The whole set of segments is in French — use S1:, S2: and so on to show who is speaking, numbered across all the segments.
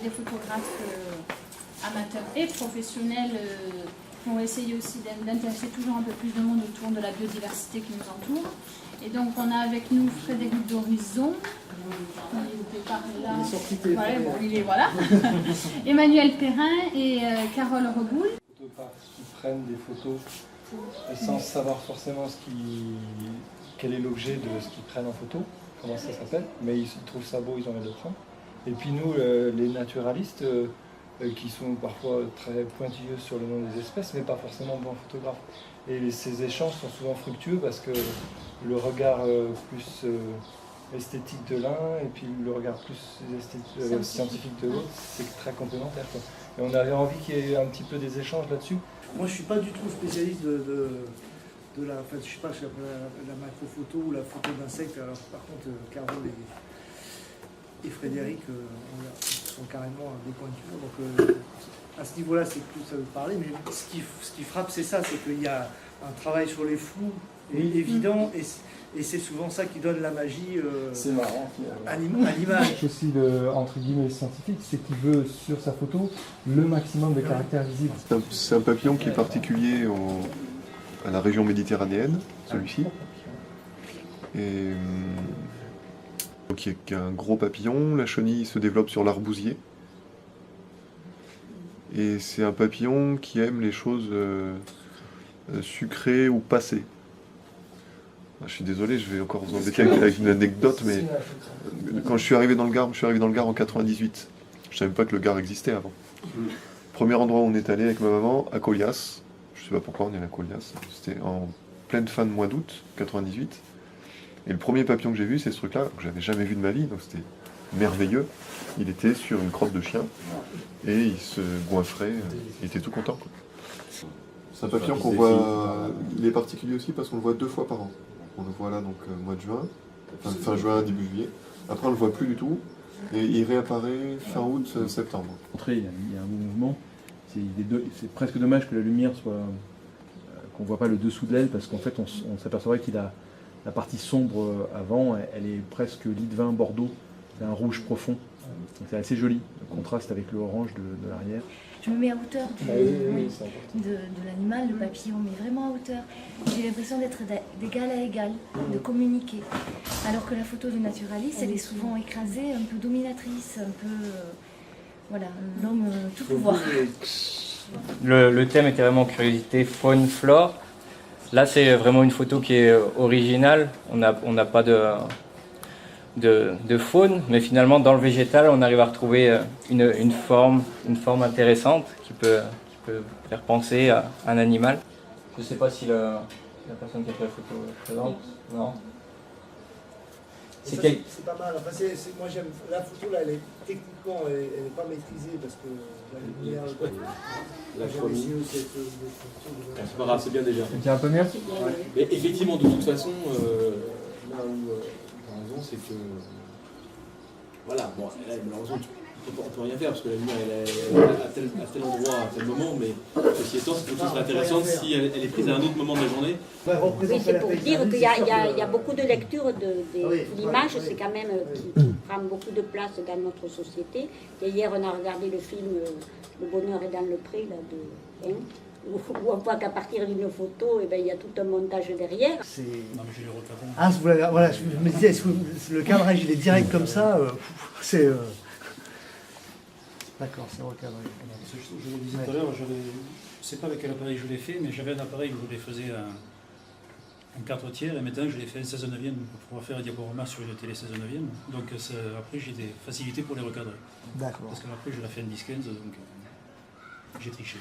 S1: des photographes amateurs et professionnels qui ont essayé aussi d'intéresser toujours un peu plus de monde autour de la biodiversité qui nous entoure. Et donc on a avec nous Frédéric d'Horizon, il était par là, ouais, bon, il est, voilà. Emmanuel Perrin et Carole Reboul.
S2: Les photographes qui prennent des photos sans savoir forcément quel est l'objet de ce qu'ils prennent en photo, comment ça s'appelle, mais ils trouvent ça beau, ils ont envie de le prendre. Et puis nous, les naturalistes, qui sont parfois très pointilleux sur le nom des espèces, mais pas forcément bons photographes. Et ces échanges sont souvent fructueux parce que le regard plus esthétique de l'un et puis le regard plus scientifique de l'autre, c'est très complémentaire, quoi. Et on avait envie qu'il y ait un petit peu des échanges là-dessus.
S3: Moi, je ne suis pas du tout spécialiste de la, enfin, je sais pas, la macrophoto ou la photo d'insectes. Alors, par contre, Carole et Frédéric sont carrément des pointures. Donc, à ce niveau-là, c'est plus ça veut parler. Mais ce qui frappe, c'est ça, c'est qu'il y a un travail sur les flous évident, et c'est souvent ça qui donne la magie
S2: c'est marrant,
S3: à l'image.
S2: Aussi le entre guillemets scientifique, c'est qu'il veut sur sa photo le maximum de caractères visibles.
S4: C'est un papillon qui est particulier à la région méditerranéenne, celui-ci. Et donc il y a un gros papillon, la chenille se développe sur l'arbousier. Et c'est un papillon qui aime les choses sucrées ou passées. Je suis désolé, je vais encore vous embêter avec une anecdote, mais quand je suis arrivé dans le Gard, en 98. Je savais même pas que le Gard existait avant. Premier endroit où on est allé avec ma maman, à Colias. Je sais pas pourquoi on est allé à Colias. C'était en pleine fin de mois d'août 98. Et le premier papillon que j'ai vu, c'est ce truc-là, que j'avais jamais vu de ma vie, donc c'était merveilleux. Il était sur une crotte de chien et il se goinfrait, il était tout content, quoi. C'est un papillon qu'on voit, il est particulier aussi parce qu'on le voit 2 fois par an. On le voit là donc mois de juin, fin juin, début juillet. Après on le voit plus du tout et il réapparaît fin août, septembre.
S5: Il y a un mouvement. C'est presque dommage que la lumière soit qu'on voit pas le dessous de l'aile parce qu'en fait on s'apercevrait qu'il a la partie sombre avant, elle est presque lit de vin bordeaux. C'est un rouge profond. C'est assez joli, le contraste avec le orange de l'arrière.
S6: Je me mets à hauteur de l'animal, le papillon, mais vraiment à hauteur. J'ai l'impression d'être d'égal à égal, de communiquer. Alors que la photo du naturaliste, elle est souvent écrasée, un peu dominatrice, un peu... voilà, l'homme tout pouvoir.
S7: Le thème était vraiment curiosité, faune, flore. Là, c'est vraiment une photo qui est originale. On n'a pas de faune, mais finalement dans le végétal on arrive à retrouver une forme intéressante qui peut faire penser à un animal. Je ne sais pas si la personne qui a fait la photo est présente. Non.
S3: C'est pas mal. Enfin, moi j'aime la photo là, elle est techniquement elle est pas maîtrisée parce que la lumière,
S8: la chromie. C'est pas grave, c'est bien déjà.
S2: C'est un peu mieux.
S8: Mais effectivement, de toute façon, là où t'as raison, c'est que voilà, bon, là, malheureusement, on peut rien faire parce que la lumière elle est à tel endroit, à tel moment, mais ceci étant, cette photo serait intéressante si elle est prise à un autre moment de la journée.
S9: Oui, c'est pour dire qu'il y a beaucoup de lecture de l'image, c'est quand même qui prend beaucoup de place dans notre société. Et hier, on a regardé le film Le bonheur est dans le pré, là, où on voit qu'à partir d'une photo, il y a tout un montage derrière.
S3: Ah, voilà, je me disais, le cadrage il est direct comme ça, c'est... D'accord, c'est recadré.
S10: Je le disais tout à l'heure, je ne sais pas avec quel appareil je l'ai fait, mais j'avais un appareil où je les faisais en 4 tiers, et maintenant je l'ai fait en 16/9 pour pouvoir faire un diaporama sur une télé 16/9. Donc après j'ai des facilités pour les recadrer.
S3: D'accord.
S10: Parce qu'après je l'ai fait en 10/15, donc j'ai triché.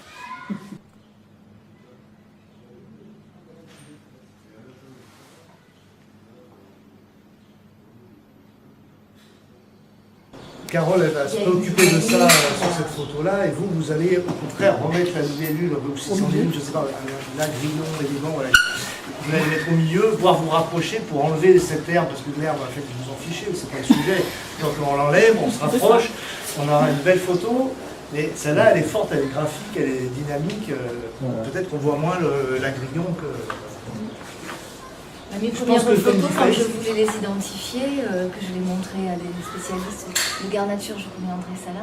S3: Carole, elle va se préoccuper de ça sur cette photo-là, et vous allez au contraire remettre la nouvelle lune, ou 600 lunes, je ne sais pas, l'agrillon, évidemment, voilà. Vous allez mettre au milieu, voire vous rapprocher pour enlever cette herbe, parce que l'herbe, en fait, vous en fichez, c'est pas le sujet. Donc on l'enlève, on se rapproche, on aura une belle photo, mais celle-là, elle est forte, elle est graphique, elle est dynamique. Peut-être qu'on voit moins l'agrillon que...
S6: Mes premières photos, quand je voulais les identifier, que je les montrais à des spécialistes de Gard Nature, je connais André Sala,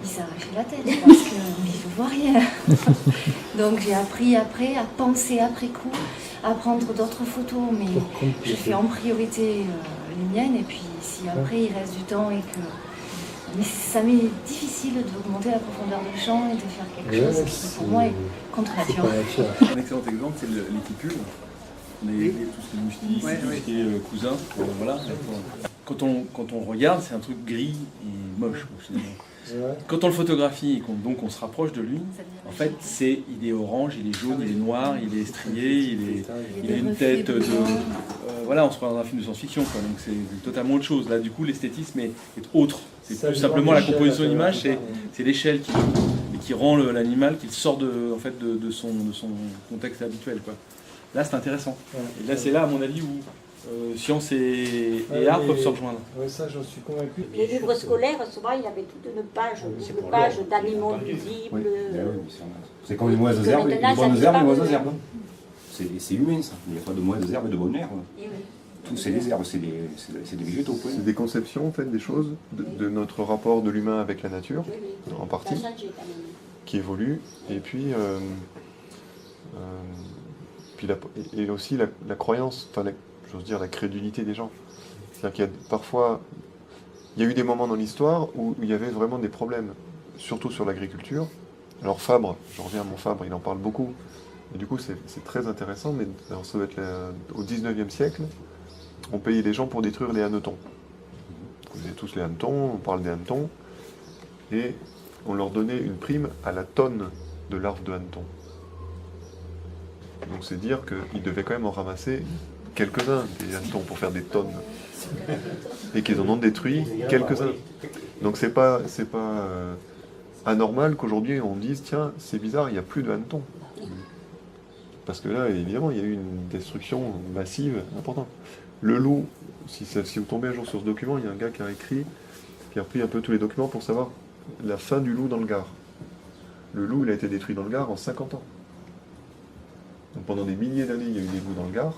S6: il s'arrachait la tête parce que je ne vois rien. Donc j'ai appris après à penser après coup, à prendre d'autres photos, mais je fais en priorité les miennes, et puis si après il reste du temps et que... Mais ça m'est difficile d'augmenter la profondeur du champ et de faire quelque chose qui pour moi est contre nature.
S5: Un excellent exemple, c'est les tipules. Tous les moustiers cousins. Voilà. Quand on regarde, c'est un truc gris et moche. Quand on le photographie et qu'on se rapproche de lui, en fait, il est orange, il est jaune, il est noir, il est strié, il a une tête de... voilà, on se croit dans un film de science-fiction, donc c'est totalement autre chose. Là, du coup, l'esthétisme est autre. C'est tout simplement la composition de l'image, c'est l'échelle qui rend l'animal, qui sort de son contexte habituel, quoi. Là, c'est intéressant. Et là, c'est là, à mon avis, où science et art peuvent se rejoindre.
S2: Oui, ça, j'en suis convaincu.
S9: Les livres scolaires, souvent, il y avait toute une page d'animaux visibles.
S11: C'est comme les mauvaises herbes, les bonnes herbes et les mauvaises herbes. C'est humain, ça. Il n'y a pas de mauvaises herbes et de bonnes herbes. Tout, c'est des herbes, c'est des végétaux.
S4: C'est des conceptions, en fait, des choses, de notre rapport de l'humain avec la nature, en partie, qui évolue. Et puis, et aussi la croyance, enfin, j'ose dire la crédulité des gens. C'est-à-dire qu'il y a parfois, il y a eu des moments dans l'histoire où il y avait vraiment des problèmes, surtout sur l'agriculture. Alors Fabre, je reviens à mon Fabre, il en parle beaucoup. Et du coup, c'est très intéressant, mais alors, ça va être au 19e siècle, on payait les gens pour détruire les hannetons. Vous connaissez tous les hannetons, on parle des hannetons, et on leur donnait une prime à la tonne de larves de hannetons. Donc c'est dire qu'ils devaient quand même en ramasser quelques-uns des hannetons pour faire des tonnes. Et qu'ils en ont détruit quelques-uns. Donc c'est pas anormal qu'aujourd'hui on dise tiens, c'est bizarre, il n'y a plus de hannetons. Parce que là, évidemment, il y a eu une destruction massive importante. Le loup, si vous tombez un jour sur ce document, il y a un gars qui a écrit, qui a repris un peu tous les documents pour savoir la fin du loup dans le Gard. Le loup, il a été détruit dans le Gard en 50 ans. Donc pendant des milliers d'années, il y a eu des loups dans le Gard.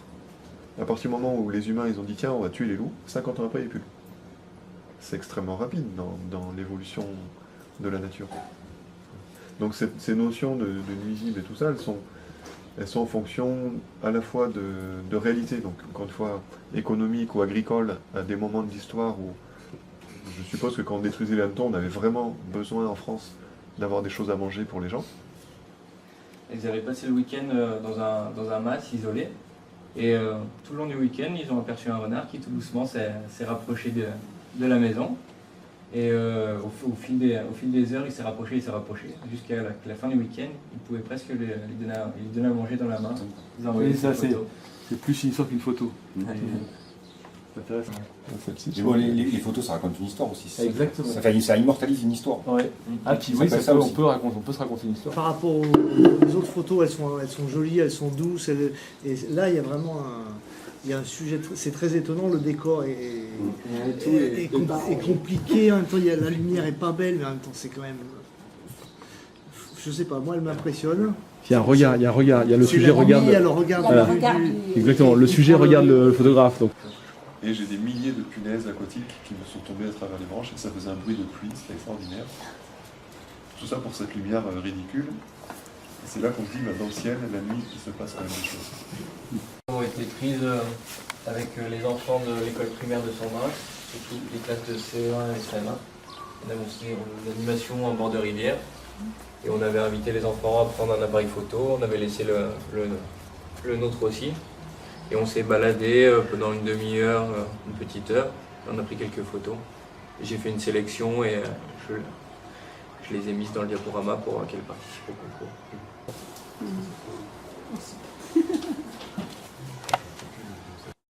S4: À partir du moment où les humains ils ont dit tiens, on va tuer les loups, 50 ans après, il n'y a plus de loups. C'est extrêmement rapide dans l'évolution de la nature. Donc ces notions de nuisibles et tout ça, elles sont en fonction à la fois de réalité, donc encore une fois économique ou agricole, à des moments de l'histoire où je suppose que quand on détruisait les hannetons, on avait vraiment besoin en France d'avoir des choses à manger pour les gens.
S7: Ils avaient passé le week-end dans un mas isolé, et tout le long du week-end, ils ont aperçu un renard qui tout doucement s'est rapproché de la maison. Et au fil des heures, il s'est rapproché, jusqu'à la fin du week-end, il pouvait presque lui donner à manger dans la main.
S5: Oui, ça c'est plus une histoire qu'une photo. C'est intéressant.
S11: Mais bon, les photos, ça raconte une histoire aussi.
S5: Exactement.
S11: Ça immortalise une histoire.
S5: Ouais. Ah, puis oui, on peut se raconter une histoire.
S3: Par rapport aux autres photos, elles sont jolies, elles sont douces. Et là, il y a vraiment un sujet, c'est très étonnant, le décor est compliqué, en même temps la lumière est pas belle, mais en même temps c'est quand même... Je sais pas, moi elle m'impressionne.
S5: Il y a un regard, il y a le sujet regarde...
S3: Il y a le regard.
S5: Voilà. Exactement, le sujet regarde le photographe. Donc.
S4: Et j'ai des milliers de punaises aquatiques qui me sont tombées à travers les branches et ça faisait un bruit de pluie, c'était extraordinaire. Tout ça pour cette lumière ridicule. Et c'est là qu'on se dit, dans le ciel, la nuit, il se passe quand même des choses.
S7: Ont été prises avec les enfants de l'école primaire de Saint-Marc, surtout les classes de CE1 et CM1. On a montré une animation en bord de rivière et on avait invité les enfants à prendre un appareil photo, on avait laissé le nôtre aussi et on s'est baladé pendant une demi-heure, une petite heure, on a pris quelques photos. J'ai fait une sélection et je les ai mises dans le diaporama pour qu'elles participent au concours.
S1: Merci.